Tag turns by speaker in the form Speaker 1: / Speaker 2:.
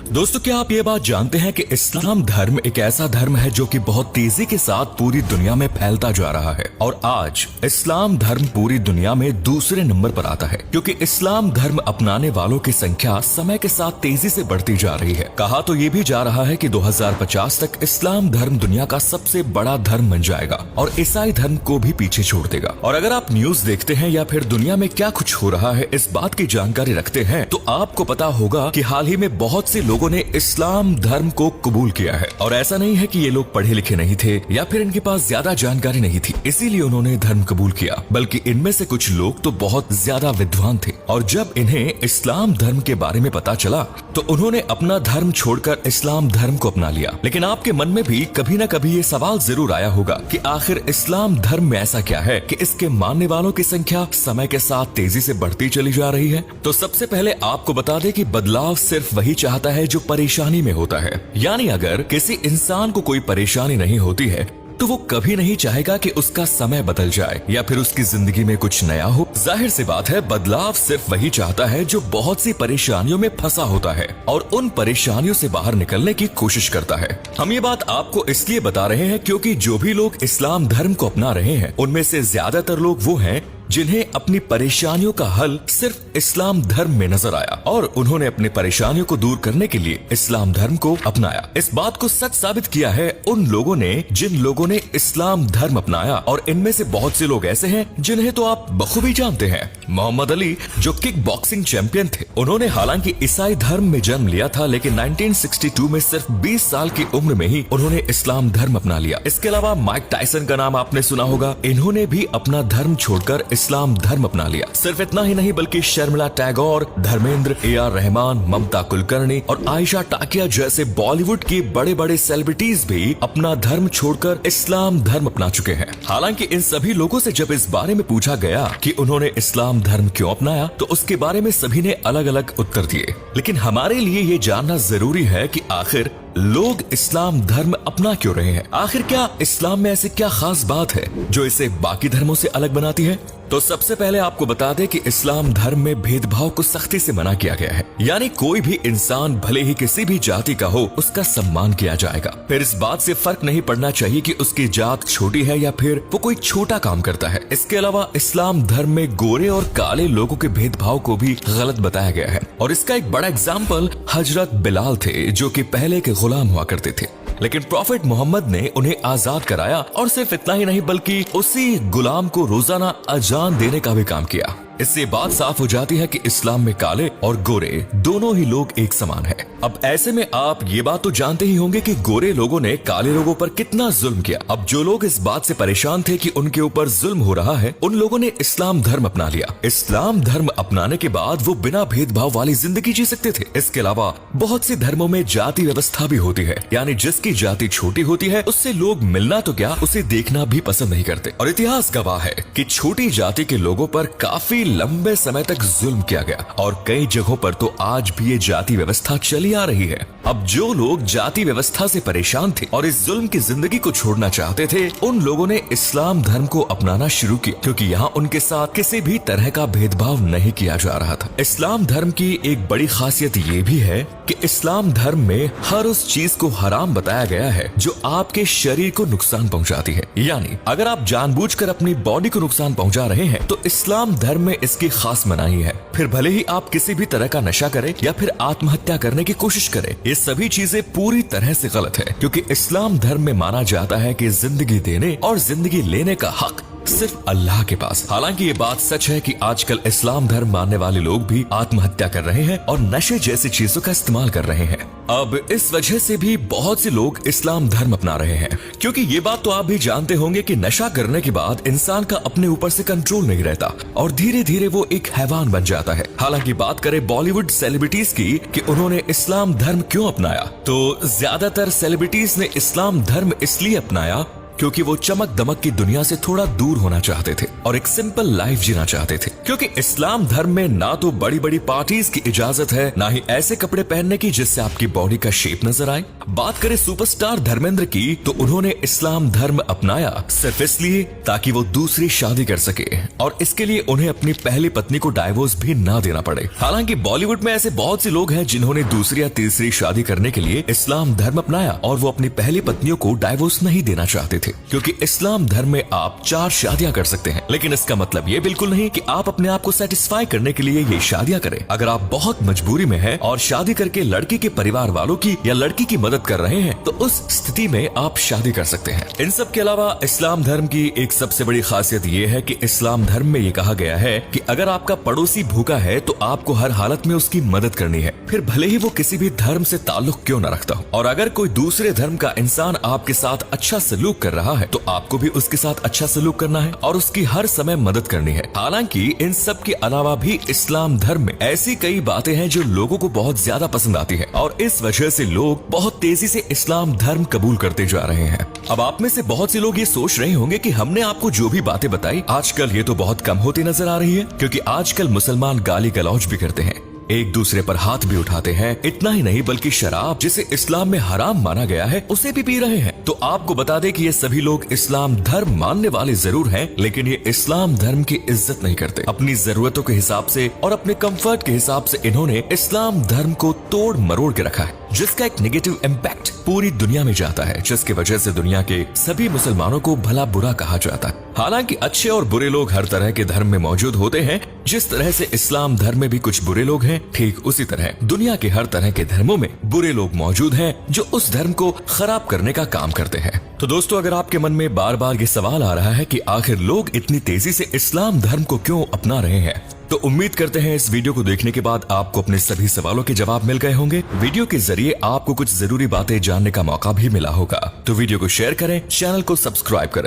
Speaker 1: दोस्तों, क्या आप ये बात जानते हैं कि इस्लाम धर्म एक ऐसा धर्म है जो कि बहुत तेजी के साथ पूरी दुनिया में फैलता जा रहा है और आज इस्लाम धर्म पूरी दुनिया में दूसरे नंबर पर आता है क्योंकि इस्लाम धर्म अपनाने वालों की संख्या समय के साथ तेजी से बढ़ती जा रही है। कहा तो ये भी जा रहा है कि 2050 तक इस्लाम धर्म दुनिया का सबसे बड़ा धर्म बन जाएगा और ईसाई धर्म को भी पीछे छोड़ देगा। और अगर आप न्यूज देखते हैं या फिर दुनिया में क्या कुछ हो रहा है इस बात की जानकारी रखते हैं तो आपको पता होगा कि हाल ही में बहुत से लोगों ने इस्लाम धर्म को कबूल किया है। और ऐसा नहीं है कि ये लोग पढ़े लिखे नहीं थे या फिर इनके पास ज्यादा जानकारी नहीं थी इसीलिए उन्होंने धर्म कबूल किया, बल्कि इनमें से कुछ लोग तो बहुत ज्यादा विद्वान थे और जब इन्हें इस्लाम धर्म के बारे में पता चला तो उन्होंने अपना धर्म छोड़कर इस्लाम धर्म को अपना लिया। लेकिन आपके मन में भी कभी न कभी ये सवाल जरूर आया होगा कि आखिर इस्लाम धर्म में ऐसा क्या है कि इसके मानने वालों की संख्या समय के साथ तेजी से बढ़ती चली जा रही है। तो सबसे पहले आपको बता दें कि बदलाव सिर्फ वही चाहता है जो परेशानी में होता है। यानी अगर किसी इंसान को कोई परेशानी नहीं होती है तो वो कभी नहीं चाहेगा कि उसका समय बदल जाए या फिर उसकी जिंदगी में कुछ नया हो। जाहिर सी बात है, बदलाव सिर्फ वही चाहता है जो बहुत सी परेशानियों में फंसा होता है और उन परेशानियों से बाहर निकलने की कोशिश करता है। हम ये बात आपको इसलिए बता रहे हैं क्योंकि जो भी लोग इस्लाम धर्म को अपना रहे हैं उनमें से ज्यादातर लोग वो हैं जिन्हें अपनी परेशानियों का हल सिर्फ इस्लाम धर्म में नजर आया और उन्होंने अपनी परेशानियों को दूर करने के लिए इस्लाम धर्म को अपनाया। इस बात को सच साबित किया है उन लोगों ने जिन लोगों ने इस्लाम धर्म अपनाया और इनमें से बहुत से लोग ऐसे हैं जिन्हें तो आप बखूबी जानते हैं। मोहम्मद अली जो किक बॉक्सिंग चैंपियन थे, उन्होंने हालांकि ईसाई धर्म में जन्म लिया था लेकिन 1962 में सिर्फ 20 साल की उम्र में ही उन्होंने इस्लाम धर्म अपना लिया। इसके अलावा माइक टायसन का नाम आपने सुना होगा, इन्होंने भी अपना धर्म छोड़कर इस्लाम धर्म अपना लिया। सिर्फ इतना ही नहीं बल्कि शर्मिला टैगोर, धर्मेंद्र, AR रहमान, ममता कुलकर्णी और आयशा टाकिया जैसे बॉलीवुड के बड़े बड़े सेलिब्रिटीज भी अपना धर्म छोड़कर इस्लाम धर्म अपना चुके हैं। हालांकि इन सभी लोगों से जब इस बारे में पूछा गया कि उन्होंने इस्लाम धर्म क्यों अपनाया तो उसके बारे में सभी ने अलग अलग उत्तर दिए। लेकिन हमारे लिए ये जानना जरूरी है कि आखिर लोग इस्लाम धर्म अपना क्यों रहे हैं। आखिर क्या इस्लाम में ऐसी क्या खास बात है जो इसे बाकी धर्मों से अलग बनाती है। तो सबसे पहले आपको बता दें कि इस्लाम धर्म में भेदभाव को सख्ती से मना किया गया है। यानी कोई भी इंसान भले ही किसी भी जाति का हो उसका सम्मान किया जाएगा। फिर इस बात से फर्क नहीं पड़ना चाहिए कि उसकी जात छोटी है या फिर वो कोई छोटा काम करता है। इसके अलावा इस्लाम धर्म में गोरे और काले लोगों के भेदभाव को भी गलत बताया गया है और इसका एक बड़ा एग्जाम्पल हजरत बिलाल थे जो कि पहले के गुलाम हुआ करते थे, लेकिन प्रॉफिट मोहम्मद ने उन्हें आजाद कराया और सिर्फ इतना ही नहीं बल्कि उसी गुलाम को रोजाना अजान देने का भी काम किया। इससे बात साफ हो जाती है कि इस्लाम में काले और गोरे दोनों ही लोग एक समान हैं। अब ऐसे में आप ये बात तो जानते ही होंगे कि गोरे लोगों ने काले लोगों पर कितना जुल्म किया। अब जो लोग इस बात से परेशान थे कि उनके ऊपर जुल्म हो रहा है उन लोगों ने इस्लाम धर्म अपना लिया। इस्लाम धर्म अपनाने के बाद वो बिना भेदभाव वाली जिंदगी जी सकते थे। इसके अलावा बहुत से धर्मों में जाति व्यवस्था भी होती है, यानी जिसकी जाति छोटी होती है उससे लोग मिलना तो क्या उसे देखना भी पसंद नहीं करते। और इतिहास गवाह है कि छोटी जाति के लोगों पर काफी लंबे समय तक जुल्म किया गया और कई जगहों पर तो आज भी ये जाति व्यवस्था चली आ रही है। अब जो लोग जाति व्यवस्था से परेशान थे और इस जुल्म की जिंदगी को छोड़ना चाहते थे उन लोगों ने इस्लाम धर्म को अपनाना शुरू किया क्योंकि यहाँ उनके साथ किसी भी तरह का भेदभाव नहीं किया जा रहा था। इस्लाम धर्म की एक बड़ी खासियत ये भी है कि इस्लाम धर्म में हर उस चीज को हराम बताया गया है जो आपके शरीर को नुकसान पहुँचाती है। यानी अगर आप जानबूझकर अपनी बॉडी को नुकसान पहुँचा रहे हैं तो इस्लाम धर्म में इसकी खास मनाही है। फिर भले ही आप किसी भी तरह का नशा करें या फिर आत्महत्या करने की कोशिश करें, ये सभी चीजें पूरी तरह से गलत है क्योंकि इस्लाम धर्म में माना जाता है कि जिंदगी देने और जिंदगी लेने का हक सिर्फ अल्लाह के पास। हालांकि ये बात सच है कि आजकल इस्लाम धर्म मानने वाले लोग भी आत्महत्या कर रहे हैं और नशे जैसी चीजों का इस्तेमाल कर रहे हैं। अब इस वजह से भी बहुत से लोग इस्लाम धर्म अपना रहे हैं क्योंकि ये बात तो आप भी जानते होंगे कि नशा करने के बाद इंसान का अपने ऊपर से कंट्रोल नहीं रहता और धीरे धीरे वो एक हैवान बन जाता है। हालांकि बात करें बॉलीवुड सेलिब्रिटीज की कि उन्होंने इस्लाम धर्म क्यों अपनाया, तो ज्यादातर सेलिब्रिटीज ने इस्लाम धर्म इसलिए अपनाया क्योंकि वो चमक दमक की दुनिया से थोड़ा दूर होना चाहते थे और एक सिंपल लाइफ जीना चाहते थे। क्योंकि इस्लाम धर्म में ना तो बड़ी बड़ी पार्टीज की इजाजत है, ना ही ऐसे कपड़े पहनने की जिससे आपकी बॉडी का शेप नजर आए। बात करें सुपरस्टार धर्मेंद्र की, तो उन्होंने इस्लाम धर्म अपनाया सिर्फ इसलिए ताकि वो दूसरी शादी कर सके और इसके लिए उन्हें अपनी पहली पत्नी को डाइवोर्स भी ना देना पड़े। हालांकि बॉलीवुड में ऐसे बहुत से लोग हैं जिन्होंने दूसरी या तीसरी शादी करने के लिए इस्लाम धर्म अपनाया और वो अपनी पहली पत्नियों को डाइवोर्स नहीं देना चाहते थे, क्योंकि इस्लाम धर्म में आप 4 शादियां कर सकते हैं। लेकिन इसका मतलब ये बिल्कुल नहीं कि आप अपने आप को सेटिस्फाई करने के लिए ये शादियां करें। अगर आप बहुत मजबूरी में हैं और शादी करके लड़की के परिवार वालों की या लड़की की मदद कर रहे हैं, तो उस स्थिति में आप शादी कर सकते हैं। इन सब के अलावा इस्लाम धर्म की एक सबसे बड़ी खासियत ये है कि इस्लाम धर्म में ये कहा गया है कि अगर आपका पड़ोसी भूखा है तो आपको हर हालत में उसकी मदद करनी है, फिर भले ही वो किसी भी धर्म से ताल्लुक क्यों न रखता हो। और अगर कोई दूसरे धर्म का इंसान आपके साथ अच्छा सलूक कर रहा है तो आपको भी उसके साथ अच्छा सलूक करना है और उसकी हर समय मदद करनी है। हालांकि इन सब के अलावा भी इस्लाम धर्म में ऐसी कई बातें हैं जो लोगों को बहुत ज्यादा पसंद आती है और इस वजह से लोग बहुत तेजी से इस्लाम धर्म कबूल करते जा रहे हैं। अब आप में से बहुत से लोग ये सोच रहे होंगे कि हमने आपको जो भी बातें बताई आजकल ये तो बहुत कम होती नजर आ रही है, क्योंकि आजकल मुसलमान गाली गलौज भी करते हैं, एक दूसरे पर हाथ भी उठाते हैं। इतना ही नहीं बल्कि शराब जिसे इस्लाम में हराम माना गया है उसे भी पी रहे हैं। तो आपको बता दें कि ये सभी लोग इस्लाम धर्म मानने वाले जरूर हैं, लेकिन ये इस्लाम धर्म की इज्जत नहीं करते। अपनी जरूरतों के हिसाब से और अपने कंफर्ट के हिसाब से इन्होंने इस्लाम धर्म को तोड़ मरोड़ के रखा है, जिसका एक नेगेटिव इम्पैक्ट पूरी दुनिया में जाता है, जिसकी वजह से दुनिया के सभी मुसलमानों को भला बुरा कहा जाता है। हालांकि अच्छे और बुरे लोग हर तरह के धर्म में मौजूद होते हैं। जिस तरह से इस्लाम धर्म में भी कुछ बुरे लोग हैं, ठीक उसी तरह दुनिया के हर तरह के धर्मों में बुरे लोग मौजूद हैं जो उस धर्म को खराब करने का काम करते हैं। तो दोस्तों, अगर आपके मन में बार बार ये सवाल आ रहा है कि आखिर लोग इतनी तेजी से इस्लाम धर्म को क्यों अपना रहे हैं, तो उम्मीद करते हैं इस वीडियो को देखने के बाद आपको अपने सभी सवालों के जवाब मिल गए होंगे। वीडियो के जरिए आपको कुछ जरूरी बातें जानने का मौका भी मिला होगा। तो वीडियो को शेयर करें, चैनल को सब्सक्राइब करें।